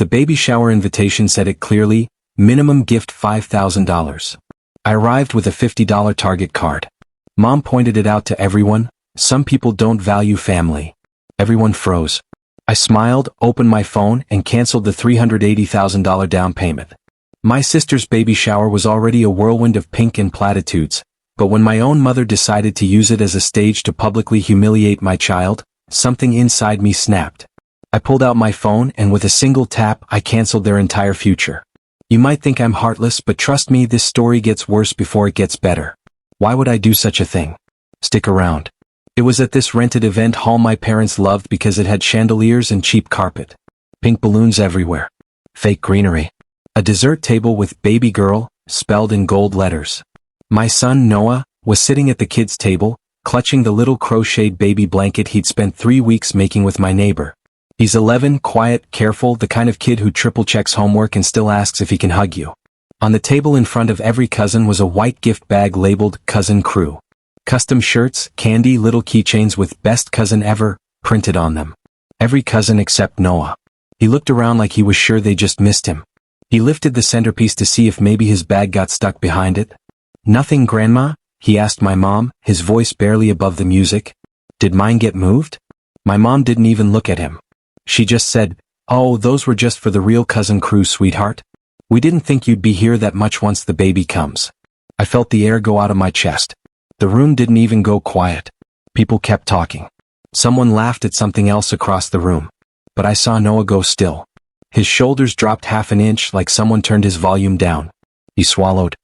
The baby shower invitation said it clearly, minimum gift $5,000. I arrived with a $50 Target card. Mom pointed it out to everyone. Some people don't value family. Everyone froze. I smiled, opened my phone, and canceled the $380,000 down payment. My sister's baby shower was already a whirlwind of pink and platitudes, but when my own mother decided to use it as a stage to publicly humiliate my child, something inside me snapped. I pulled out my phone and with a single tap I canceled their entire future. You might think I'm heartless, but trust me, this story gets worse before it gets better. Why would I do such a thing? Stick around. It was at this rented event hall my parents loved because it had chandeliers and cheap carpet. Pink balloons everywhere. Fake greenery. A dessert table with baby girl, spelled in gold letters. My son Noah was sitting at the kids' table, clutching the little crocheted baby blanket he'd spent 3 weeks making with my neighbor. He's 11, quiet, careful, the kind of kid who triple checks homework and still asks if he can hug you. On the table in front of every cousin was a white gift bag labeled Cousin Crew. Custom shirts, candy, little keychains with best cousin ever printed on them. Every cousin except Noah. He looked around like he was sure they just missed him. He lifted the centerpiece to see if maybe his bag got stuck behind it. Nothing, Grandma? He asked my mom, his voice barely above the music. Did mine get moved? My mom didn't even look at him. She just said, "Oh, those were just for the real Cousin Crew, sweetheart. We didn't think you'd be here that much once the baby comes." I felt the air go out of my chest. The room didn't even go quiet. People kept talking. Someone laughed at something else across the room. But I saw Noah go still. His shoulders dropped half an inch like someone turned his volume down. He swallowed.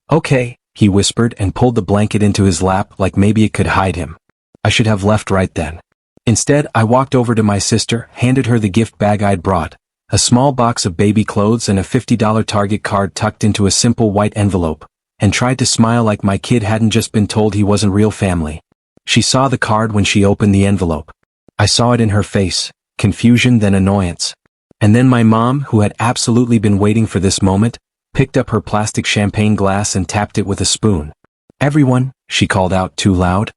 "Okay," he whispered and pulled the blanket into his lap like maybe it could hide him. I should have left right then. Instead, I walked over to my sister, handed her the gift bag I'd brought, a small box of baby clothes and a $50 Target card tucked into a simple white envelope, and tried to smile like my kid hadn't just been told he wasn't real family. She saw the card when she opened the envelope. I saw it in her face, confusion then annoyance. And then my mom, who had absolutely been waiting for this moment, picked up her plastic champagne glass and tapped it with a spoon. "Everyone," she called out too loud.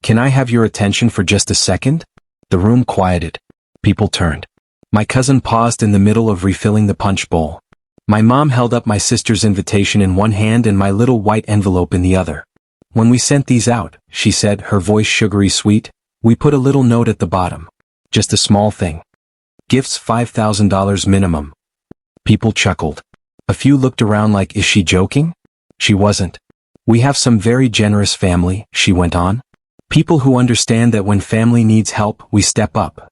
"Can I have your attention for just a second?" The room quieted. People turned. My cousin paused in the middle of refilling the punch bowl. My mom held up my sister's invitation in one hand and my little white envelope in the other. "When we sent these out," she said, her voice sugary sweet, "we put a little note at the bottom. Just a small thing. Gifts $5,000 minimum." People chuckled. A few looked around like, is she joking? She wasn't. "We have some very generous family," she went on. "People who understand that when family needs help, we step up."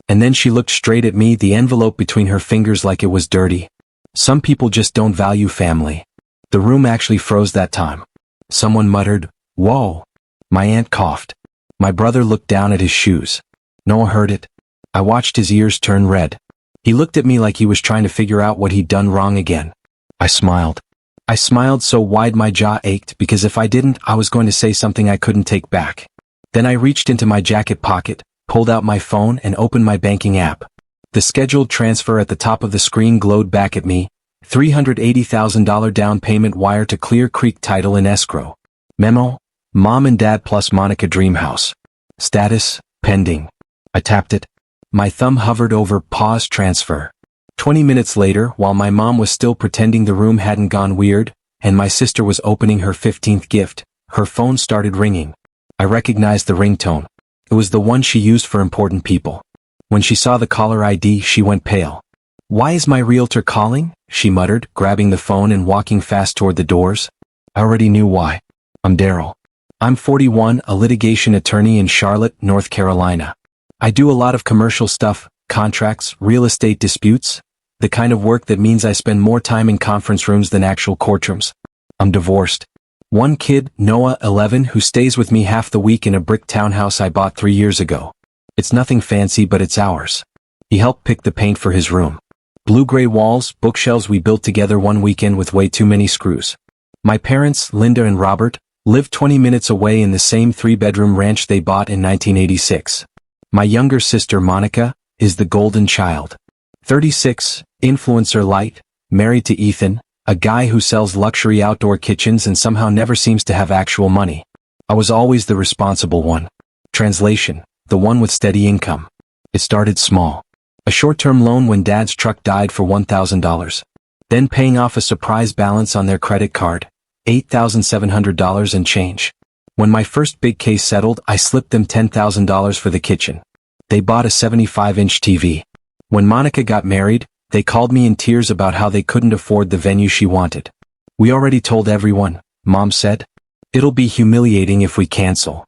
And then she looked straight at me, the envelope between her fingers like it was dirty. "Some people just don't value family." The room actually froze that time. Someone muttered, "Whoa." My aunt coughed. My brother looked down at his shoes. Noah heard it. I watched his ears turn red. He looked at me like he was trying to figure out what he'd done wrong again. I smiled. I smiled so wide my jaw ached because if I didn't, I was going to say something I couldn't take back. Then I reached into my jacket pocket, pulled out my phone and opened my banking app. The scheduled transfer at the top of the screen glowed back at me. $380,000 down payment wire to Clear Creek title in escrow. Memo: Mom and Dad plus Monica Dreamhouse. Status: pending. I tapped it. My thumb hovered over pause transfer. 20 minutes later, while my mom was still pretending the room hadn't gone weird, and my sister was opening her 15th gift, her phone started ringing. I recognized the ringtone. It was the one she used for important people. When she saw the caller ID, she went pale. "Why is my realtor calling?" she muttered, grabbing the phone and walking fast toward the doors. I already knew why. "I'm Daryl. I'm 41, a litigation attorney in Charlotte, North Carolina. I do a lot of commercial stuff, contracts, real estate disputes, the kind of work that means I spend more time in conference rooms than actual courtrooms. I'm divorced. One kid, Noah, 11, who stays with me half the week in a brick townhouse I bought 3 years ago. It's nothing fancy, but it's ours. He helped pick the paint for his room. Blue-gray walls, bookshelves we built together one weekend with way too many screws. My parents, Linda and Robert, live 20 minutes away in the same 3-bedroom ranch they bought in 1986. My younger sister, Monica, is the golden child. 36, influencer light, married to Ethan, a guy who sells luxury outdoor kitchens and somehow never seems to have actual money. I was always the responsible one. Translation: the one with steady income. It started small. A short-term loan when dad's truck died for $1,000. Then paying off a surprise balance on their credit card, $8,700 and change. When my first big case settled, I slipped them $10,000 for the kitchen. They bought a 75-inch TV. When Monica got married, they called me in tears about how they couldn't afford the venue she wanted. We already told everyone, Mom said. It'll be humiliating if we cancel.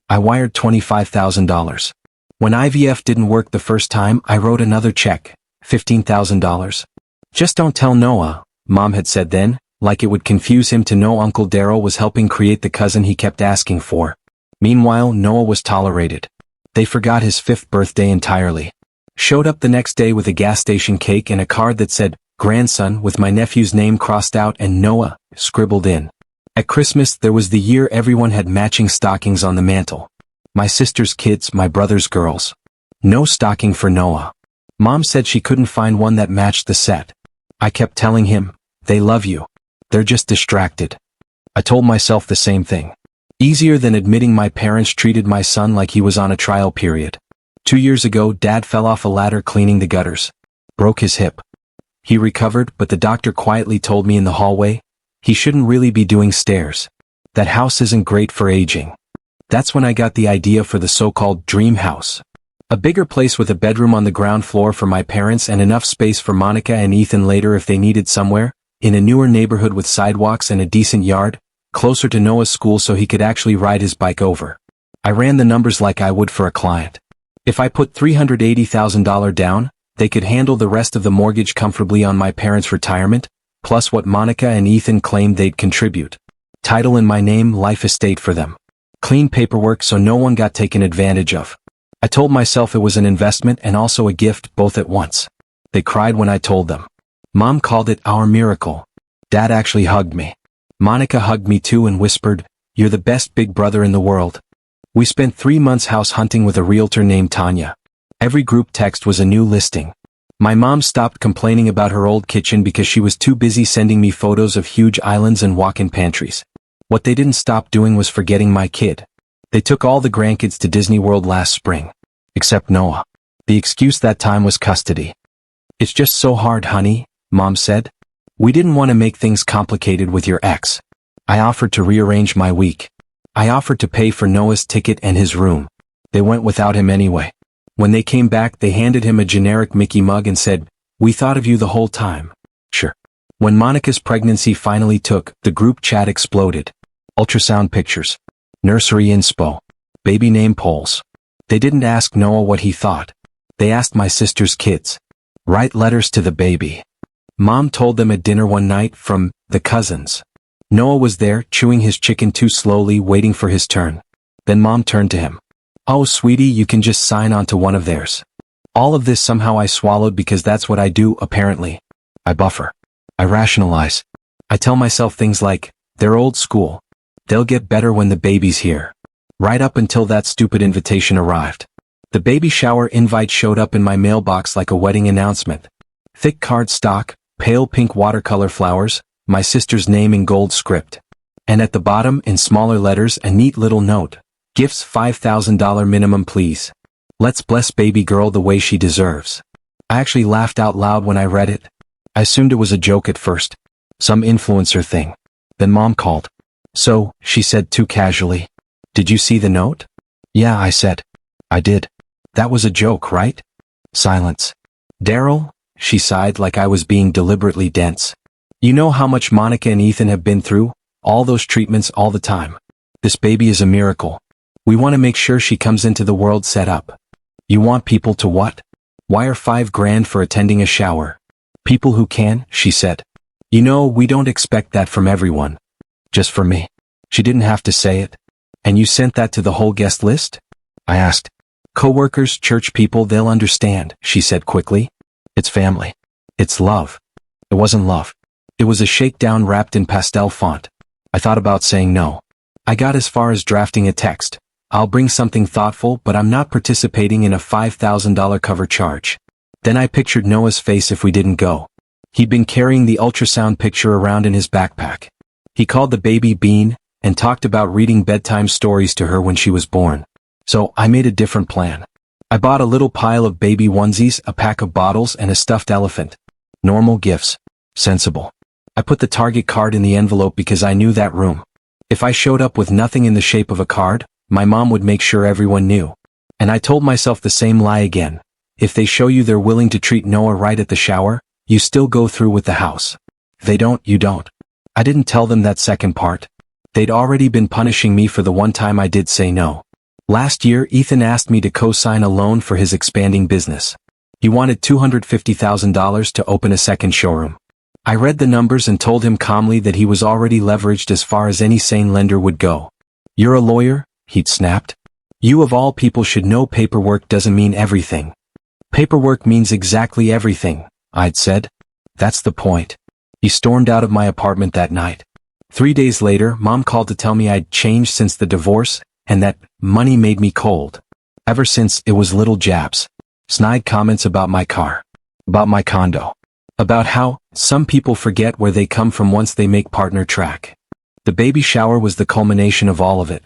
I wired $25,000. When IVF didn't work the first time, I wrote another check, $15,000. Just don't tell Noah, Mom had said then, like it would confuse him to know Uncle Daryl was helping create the cousin he kept asking for. Meanwhile, Noah was tolerated. They forgot his 5th birthday entirely. Showed up the next day with a gas station cake and a card that said, grandson, with my nephew's name crossed out and Noah scribbled in. At Christmas, there was the year everyone had matching stockings on the mantle. My sister's kids, my brother's girls. No stocking for Noah. Mom said she couldn't find one that matched the set. I kept telling him, they love you. They're just distracted. I told myself the same thing. Easier than admitting my parents treated my son like he was on a trial period. 2 years ago, Dad fell off a ladder cleaning the gutters. Broke his hip. He recovered, but the doctor quietly told me in the hallway, he shouldn't really be doing stairs. That house isn't great for aging. That's when I got the idea for the so-called dream house. A bigger place with a bedroom on the ground floor for my parents and enough space for Monica and Ethan later if they needed somewhere, in a newer neighborhood with sidewalks and a decent yard, closer to Noah's school so he could actually ride his bike over. I ran the numbers like I would for a client. If I put $380,000 down, they could handle the rest of the mortgage comfortably on my parents' retirement, plus what Monica and Ethan claimed they'd contribute. Title in my name, life estate for them. Clean paperwork so no one got taken advantage of. I told myself it was an investment and also a gift both at once. They cried when I told them. Mom called it our miracle. Dad actually hugged me. Monica hugged me too and whispered, you're the best big brother in the world. We spent 3 months house hunting with a realtor named Tanya. Every group text was a new listing. My mom stopped complaining about her old kitchen because she was too busy sending me photos of huge islands and walk-in pantries. What they didn't stop doing was forgetting my kid. They took all the grandkids to Disney World last spring. Except Noah. The excuse that time was custody. It's just so hard, honey, Mom said. We didn't want to make things complicated with your ex. I offered to rearrange my week. I offered to pay for Noah's ticket and his room. They went without him anyway. When they came back, they handed him a generic Mickey mug and said, we thought of you the whole time. Sure. When Monica's pregnancy finally took, the group chat exploded. Ultrasound pictures. Nursery inspo. Baby name polls. They didn't ask Noah what he thought. They asked my sister's kids. Write letters to the baby. Mom told them at dinner one night from the cousins. Noah was there, chewing his chicken too slowly, waiting for his turn. Then Mom turned to him. Oh, sweetie, you can just sign on to one of theirs. All of this somehow I swallowed because that's what I do, apparently. I buffer. I rationalize. I tell myself things like, they're old school. They'll get better when the baby's here. Right up until that stupid invitation arrived. The baby shower invite showed up in my mailbox like a wedding announcement. Thick cardstock, pale pink watercolor flowers, my sister's name in gold script. And at the bottom, in smaller letters, a neat little note. Gifts $5,000 minimum please. Let's bless baby girl the way she deserves. I actually laughed out loud when I read it. I assumed it was a joke at first. Some influencer thing. Then Mom called. So, she said too casually. Did you see the note? Yeah, I said. I did. That was a joke, right? Silence. Daryl, she sighed like I was being deliberately dense. You know how much Monica and Ethan have been through? All those treatments all the time. This baby is a miracle. We want to make sure she comes into the world set up. You want people to what? Wire $5,000 for attending a shower. People who can, she said. You know, we don't expect that from everyone. Just for me. She didn't have to say it. And you sent that to the whole guest list? I asked. Coworkers, church people, they'll understand, she said quickly. It's family. It's love. It wasn't love. It was a shakedown wrapped in pastel font. I thought about saying no. I got as far as drafting a text. I'll bring something thoughtful, but I'm not participating in a $5,000 cover charge. Then I pictured Noah's face if we didn't go. He'd been carrying the ultrasound picture around in his backpack. He called the baby Bean, and talked about reading bedtime stories to her when she was born. So I made a different plan. I bought a little pile of baby onesies, a pack of bottles, and a stuffed elephant. Normal gifts. Sensible. I put the Target card in the envelope because I knew that room. If I showed up with nothing in the shape of a card, my mom would make sure everyone knew. And I told myself the same lie again. If they show you they're willing to treat Noah right at the shower, you still go through with the house. If they don't, you don't. I didn't tell them that second part. They'd already been punishing me for the one time I did say no. Last year, Ethan asked me to co-sign a loan for his expanding business. He wanted $250,000 to open a second showroom. I read the numbers and told him calmly that he was already leveraged as far as any sane lender would go. "You're a lawyer?" he'd snapped. "You of all people should know paperwork doesn't mean everything." "Paperwork means exactly everything," I'd said. "That's the point." He stormed out of my apartment that night. 3 days later, Mom called to tell me I'd changed since the divorce, and that money made me cold. Ever since, it was little jabs. Snide comments about my car. About my condo. About how some people forget where they come from once they make partner track. The baby shower was the culmination of all of it.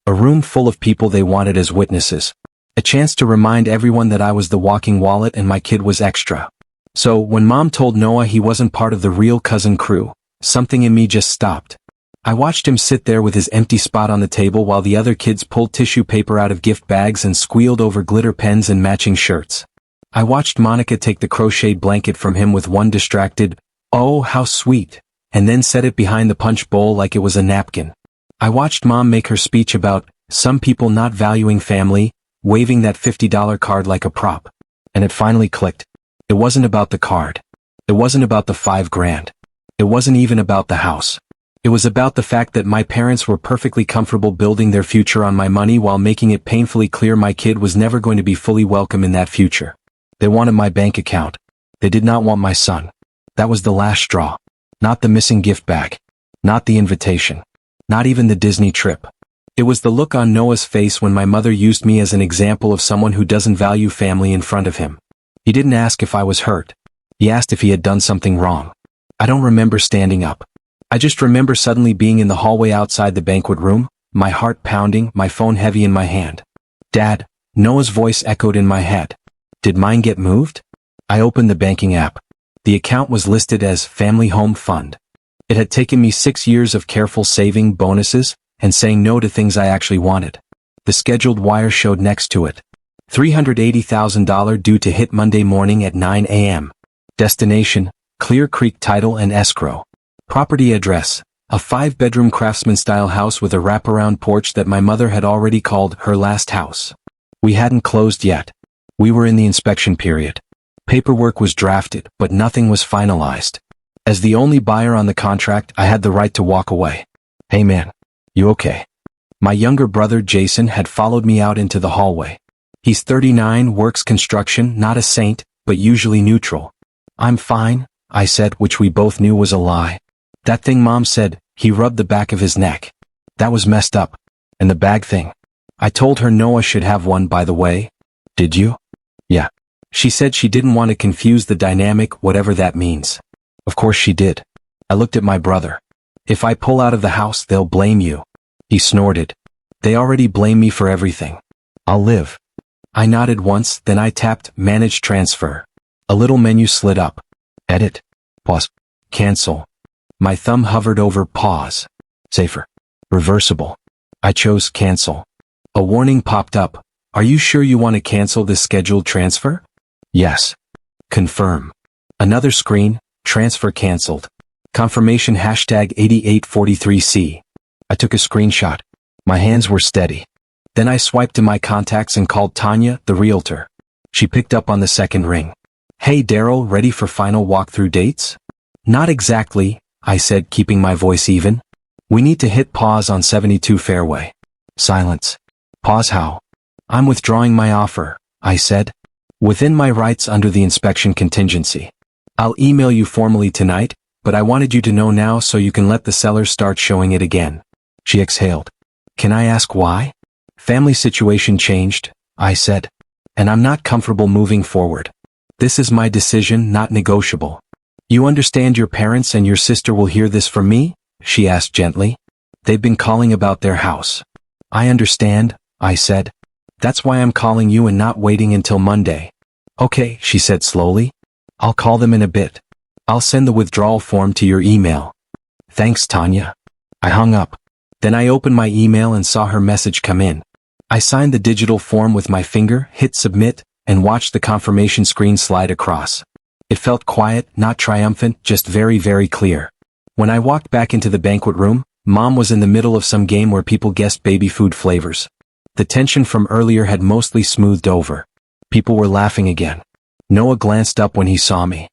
A room full of people they wanted as witnesses. A chance to remind everyone that I was the walking wallet and my kid was extra. So, when Mom told Noah he wasn't part of the real cousin crew, something in me just stopped. I watched him sit there with his empty spot on the table while the other kids pulled tissue paper out of gift bags and squealed over glitter pens and matching shirts. I watched Monica take the crocheted blanket from him with one distracted, "Oh, how sweet," and then set it behind the punch bowl like it was a napkin. I watched Mom make her speech about some people not valuing family, waving that $50 card like a prop. And it finally clicked. It wasn't about the card. It wasn't about the $5,000. It wasn't even about the house. It was about the fact that my parents were perfectly comfortable building their future on my money while making it painfully clear my kid was never going to be fully welcome in that future. They wanted my bank account. They did not want my son. That was the last straw. Not the missing gift bag. Not the invitation. Not even the Disney trip. It was the look on Noah's face when my mother used me as an example of someone who doesn't value family in front of him. He didn't ask if I was hurt. He asked if he had done something wrong. I don't remember standing up. I just remember suddenly being in the hallway outside the banquet room, my heart pounding, my phone heavy in my hand. "Dad," Noah's voice echoed in my head. Did mine get moved? I opened the banking app. The account was listed as Family Home Fund. It had taken me 6 years of careful saving, bonuses, and saying no to things I actually wanted. The scheduled wire showed next to it. $380,000 due to hit Monday morning at 9 a.m. Destination, Clear Creek Title and Escrow. Property address, a 5-bedroom craftsman-style house with a wraparound porch that my mother had already called her last house. We hadn't closed yet. We were in the inspection period. Paperwork was drafted, but nothing was finalized. As the only buyer on the contract, I had the right to walk away. "Hey man, you okay?" My younger brother Jason had followed me out into the hallway. He's 39, works construction, not a saint, but usually neutral. "I'm fine," I said, which we both knew was a lie. "That thing Mom said," he rubbed the back of his neck. "That was messed up. And the bag thing. I told her Noah should have one, by the way." "Did you?" "Yeah. She said she didn't want to confuse the dynamic, whatever that means." "Of course she did." I looked at my brother. "If I pull out of the house, they'll blame you." He snorted. "They already blame me for everything. I'll live." I nodded once, then I tapped Manage Transfer. A little menu slid up. Edit. Pause. Cancel. My thumb hovered over pause. Safer. Reversible. I chose cancel. A warning popped up. "Are you sure you want to cancel this scheduled transfer?" "Yes." Confirm. Another screen, transfer canceled. Confirmation #8843C. I took a screenshot. My hands were steady. Then I swiped to my contacts and called Tanya, the realtor. She picked up on the second ring. "Hey Daryl, ready for final walkthrough dates?" "Not exactly," I said, keeping my voice even. "We need to hit pause on 72 Fairway." Silence. "Pause how?" "I'm withdrawing my offer," I said. "Within my rights under the inspection contingency. I'll email you formally tonight, but I wanted you to know now so you can let the seller start showing it again." She exhaled. "Can I ask why?" "Family situation changed," I said. "And I'm not comfortable moving forward. This is my decision, not negotiable." "You understand your parents and your sister will hear this from me?" she asked gently. "They've been calling about their house." "I understand," I said. That's why I'm calling you and not waiting until Monday. Okay, she said slowly. I'll call them in a bit. I'll send the withdrawal form to your email. Thanks, Tanya. I hung up. Then I opened my email and saw her message come in. I signed the digital form with my finger, hit submit, and watched the confirmation screen slide across. It felt quiet, not triumphant, just very, very clear. When I walked back into the banquet room, Mom was in the middle of some game where people guessed baby food flavors. The tension from earlier had mostly smoothed over. People were laughing again. Noah glanced up when he saw me.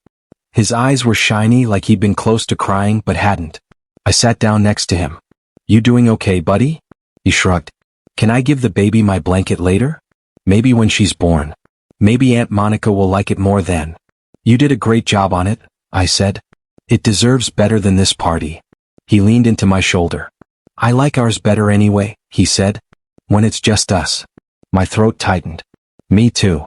His eyes were shiny like he'd been close to crying but hadn't. I sat down next to him. You doing okay, buddy? He shrugged. Can I give the baby my blanket later? Maybe when she's born. Maybe Aunt Monica will like it more then. You did a great job on it, I said. It deserves better than this party. He leaned into my shoulder. I like ours better anyway, he said. When it's just us. My throat tightened. Me too.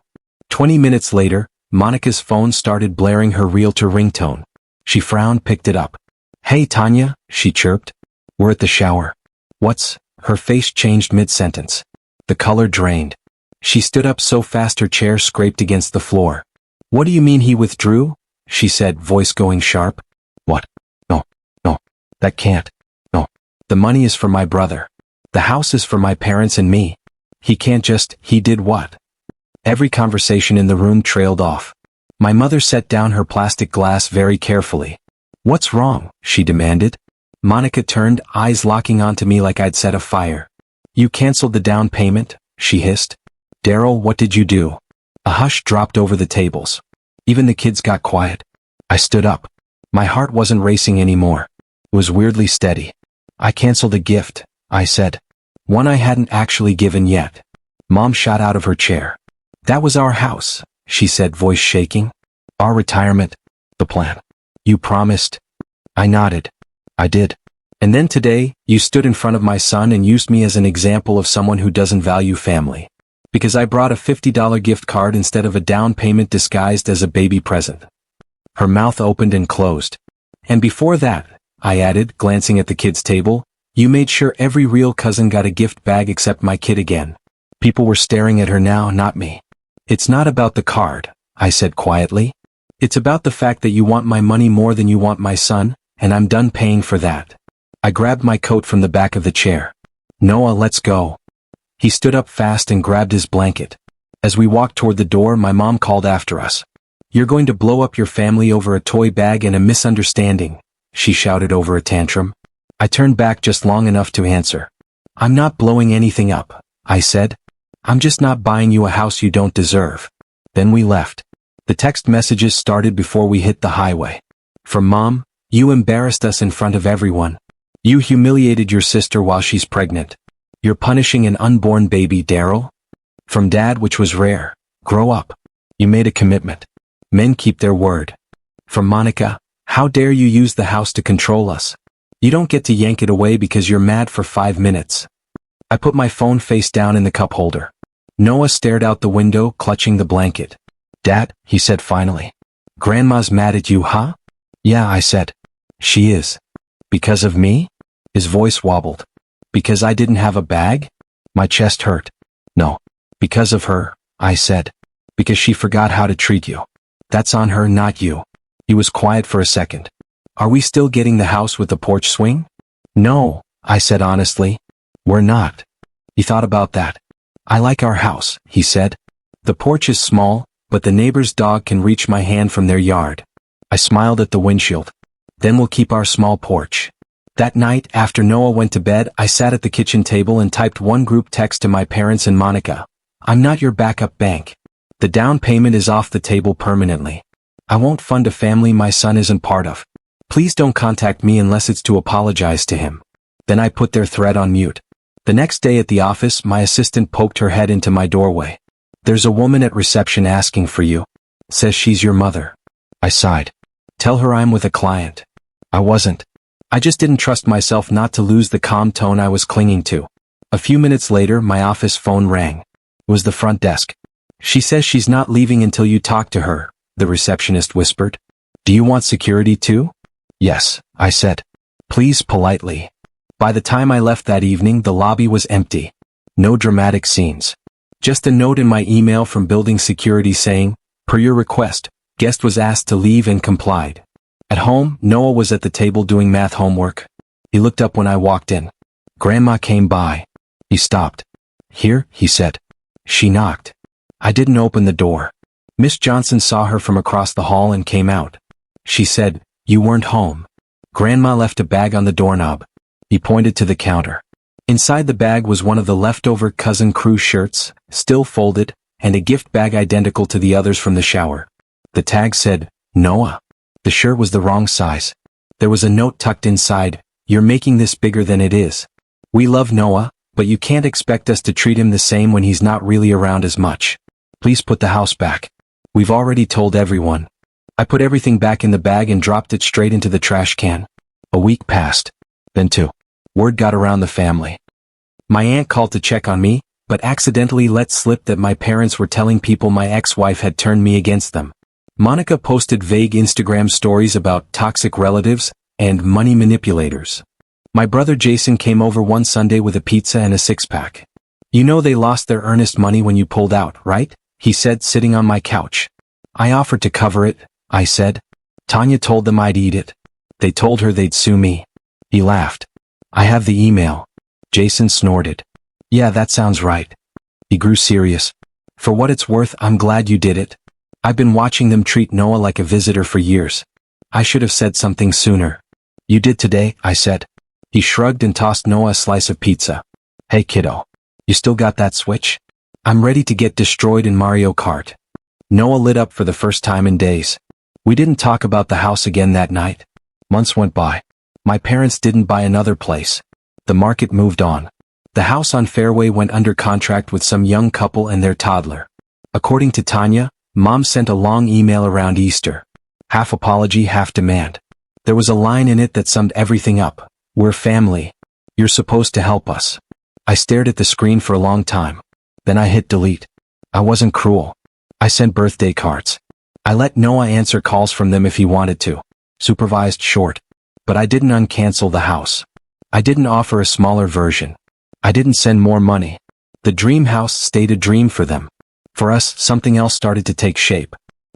20 minutes later, Monica's phone started blaring her realtor ringtone. She frowned, picked it up. Hey Tanya, she chirped. We're at the shower. What's? Her face changed mid-sentence. The color drained. She stood up so fast her chair scraped against the floor. What do you mean he withdrew? She said, voice going sharp. What? No. That can't. No. The money is for my brother. The house is for my parents and me. He can't just, he did what? Every conversation in the room trailed off. My mother set down her plastic glass very carefully. What's wrong? She demanded. Monica turned, eyes locking onto me like I'd set a fire. You canceled the down payment? She hissed. Daryl, what did you do? A hush dropped over the tables. Even the kids got quiet. I stood up. My heart wasn't racing anymore. It was weirdly steady. I canceled a gift, I said. One I hadn't actually given yet. Mom shot out of her chair. That was our house, she said, voice shaking. Our retirement. The plan. You promised. I nodded. I did. And then today, you stood in front of my son and used me as an example of someone who doesn't value family. Because I brought a $50 gift card instead of a down payment disguised as a baby present. Her mouth opened and closed. And before that, I added, glancing at the kids' table, you made sure every real cousin got a gift bag except my kid again. People were staring at her now, not me. It's not about the card, I said quietly. It's about the fact that you want my money more than you want my son, and I'm done paying for that. I grabbed my coat from the back of the chair. Noah, let's go. He stood up fast and grabbed his blanket. As we walked toward the door, my mom called after us. You're going to blow up your family over a toy bag and a misunderstanding, she shouted over a tantrum. I turned back just long enough to answer. I'm not blowing anything up, I said. I'm just not buying you a house you don't deserve. Then we left. The text messages started before we hit the highway. From Mom, you embarrassed us in front of everyone. You humiliated your sister while she's pregnant. You're punishing an unborn baby, Daryl. From Dad, which was rare. Grow up. You made a commitment. Men keep their word. From Monica, how dare you use the house to control us? You don't get to yank it away because you're mad for 5 minutes. I put my phone face down in the cup holder. Noah stared out the window, clutching the blanket. Dad, he said finally. Grandma's mad at you, huh? Yeah, I said. She is. Because of me? His voice wobbled. Because I didn't have a bag? My chest hurt. No. Because of her, I said. Because she forgot how to treat you. That's on her, not you. He was quiet for a second. Are we still getting the house with the porch swing? No, I said honestly. We're not. He thought about that. I like our house, he said. The porch is small, but the neighbor's dog can reach my hand from their yard. I smiled at the windshield. Then we'll keep our small porch. That night, after Noah went to bed, I sat at the kitchen table and typed one group text to my parents and Monica. I'm not your backup bank. The down payment is off the table permanently. I won't fund a family my son isn't part of. Please don't contact me unless it's to apologize to him. Then I put their thread on mute. The next day at the office, my assistant poked her head into my doorway. There's a woman at reception asking for you. Says she's your mother. I sighed. Tell her I'm with a client. I wasn't. I just didn't trust myself not to lose the calm tone I was clinging to. A few minutes later, my office phone rang. It was the front desk. She says she's not leaving until you talk to her, the receptionist whispered. Do you want security too? Yes, I said. Please, politely. By the time I left that evening, the lobby was empty. No dramatic scenes. Just a note in my email from building security saying, per your request, guest was asked to leave and complied. At home, Noah was at the table doing math homework. He looked up when I walked in. Grandma came by. He stopped. Here, he said. She knocked. I didn't open the door. Miss Johnson saw her from across the hall and came out. She said, "You weren't home." Grandma left a bag on the doorknob. He pointed to the counter. Inside the bag was one of the leftover Cousin Crew shirts, still folded, and a gift bag identical to the others from the shower. The tag said, Noah. The shirt was the wrong size. There was a note tucked inside, "You're making this bigger than it is. We love Noah, but you can't expect us to treat him the same when he's not really around as much. Please put the house back. We've already told everyone." I put everything back in the bag and dropped it straight into the trash can. A week passed. Then two. Word got around the family. My aunt called to check on me, but accidentally let slip that my parents were telling people my ex-wife had turned me against them. Monica posted vague Instagram stories about toxic relatives and money manipulators. My brother Jason came over one Sunday with a pizza and a six-pack. "You know they lost their earnest money when you pulled out, right?" he said, sitting on my couch. I offered to cover it, I said. Tanya told them I'd eat it. They told her they'd sue me. He laughed. "I have the email." Jason snorted. "Yeah, that sounds right." He grew serious. "For what it's worth, I'm glad you did it. I've been watching them treat Noah like a visitor for years. I should have said something sooner." "You did today," I said. He shrugged and tossed Noah a slice of pizza. "Hey kiddo. You still got that Switch? I'm ready to get destroyed in Mario Kart." Noah lit up for the first time in days. We didn't talk about the house again that night. Months went by. My parents didn't buy another place. The market moved on. The house on Fairway went under contract with some young couple and their toddler. According to Tanya, Mom sent a long email around Easter. Half apology, half demand. There was a line in it that summed everything up. "We're family. You're supposed to help us." I stared at the screen for a long time. Then I hit delete. I wasn't cruel. I sent birthday cards. I let Noah answer calls from them if he wanted to. Supervised short. But I didn't uncancel the house. I didn't offer a smaller version. I didn't send more money. The dream house stayed a dream for them. For us, something else started to take shape.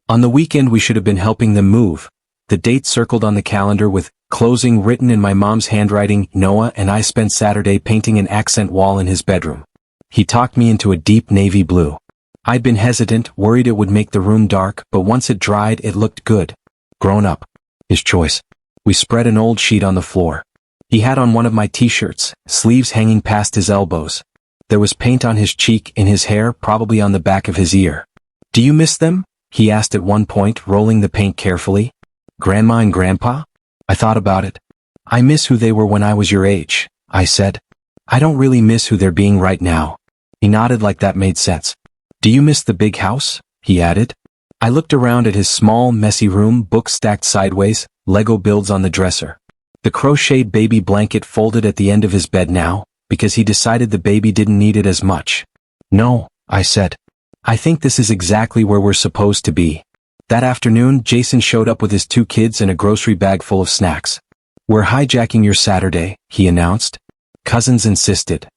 On the weekend we should have been helping them move. The date circled on the calendar with closing written in my mom's handwriting. Noah and I spent Saturday painting an accent wall in his bedroom. He talked me into a deep navy blue. I'd been hesitant, worried it would make the room dark, but once it dried it looked good. Grown up. His choice. We spread an old sheet on the floor. He had on one of my t-shirts, sleeves hanging past his elbows. There was paint on his cheek, in his hair, probably on the back of his ear. "Do you miss them?" he asked at one point, rolling the paint carefully. "Grandma and Grandpa?" I thought about it. "I miss who they were when I was your age," I said. "I don't really miss who they're being right now." He nodded like that made sense. "Do you miss the big house?" he added. I looked around at his small, messy room, books stacked sideways, Lego builds on the dresser. The crocheted baby blanket folded at the end of his bed now, because he decided the baby didn't need it as much. "No," I said. "I think this is exactly where we're supposed to be." That afternoon, Jason showed up with his two kids and a grocery bag full of snacks. "We're hijacking your Saturday," he announced. Cousins insisted.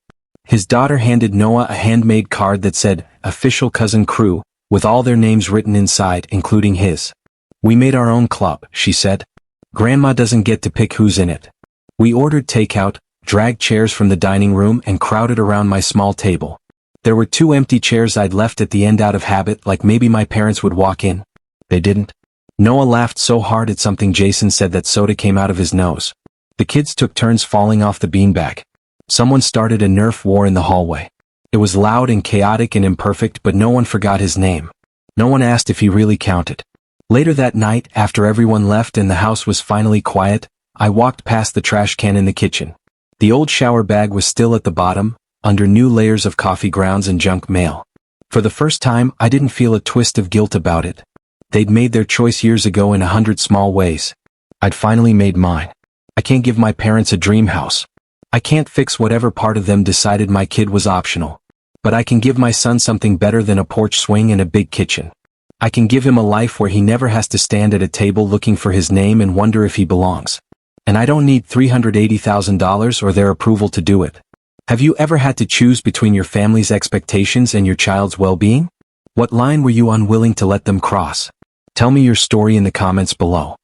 His daughter handed Noah a handmade card that said, "Official Cousin Crew," with all their names written inside, including his. "We made our own club," she said. "Grandma doesn't get to pick who's in it." We ordered takeout, dragged chairs from the dining room and crowded around my small table. There were 2 empty chairs I'd left at the end out of habit, like maybe my parents would walk in. They didn't. Noah laughed so hard at something Jason said that soda came out of his nose. The kids took turns falling off the beanbag. Someone started a Nerf war in the hallway. It was loud and chaotic and imperfect, but no one forgot his name. No one asked if he really counted. Later that night, after everyone left and the house was finally quiet, I walked past the trash can in the kitchen. The old shower bag was still at the bottom, under new layers of coffee grounds and junk mail. For the first time, I didn't feel a twist of guilt about it. They'd made their choice years ago in 100 small ways. I'd finally made mine. I can't give my parents a dream house. I can't fix whatever part of them decided my kid was optional. But I can give my son something better than a porch swing and a big kitchen. I can give him a life where he never has to stand at a table looking for his name and wonder if he belongs. And I don't need $380,000 or their approval to do it. Have you ever had to choose between your family's expectations and your child's well-being? What line were you unwilling to let them cross? Tell me your story in the comments below.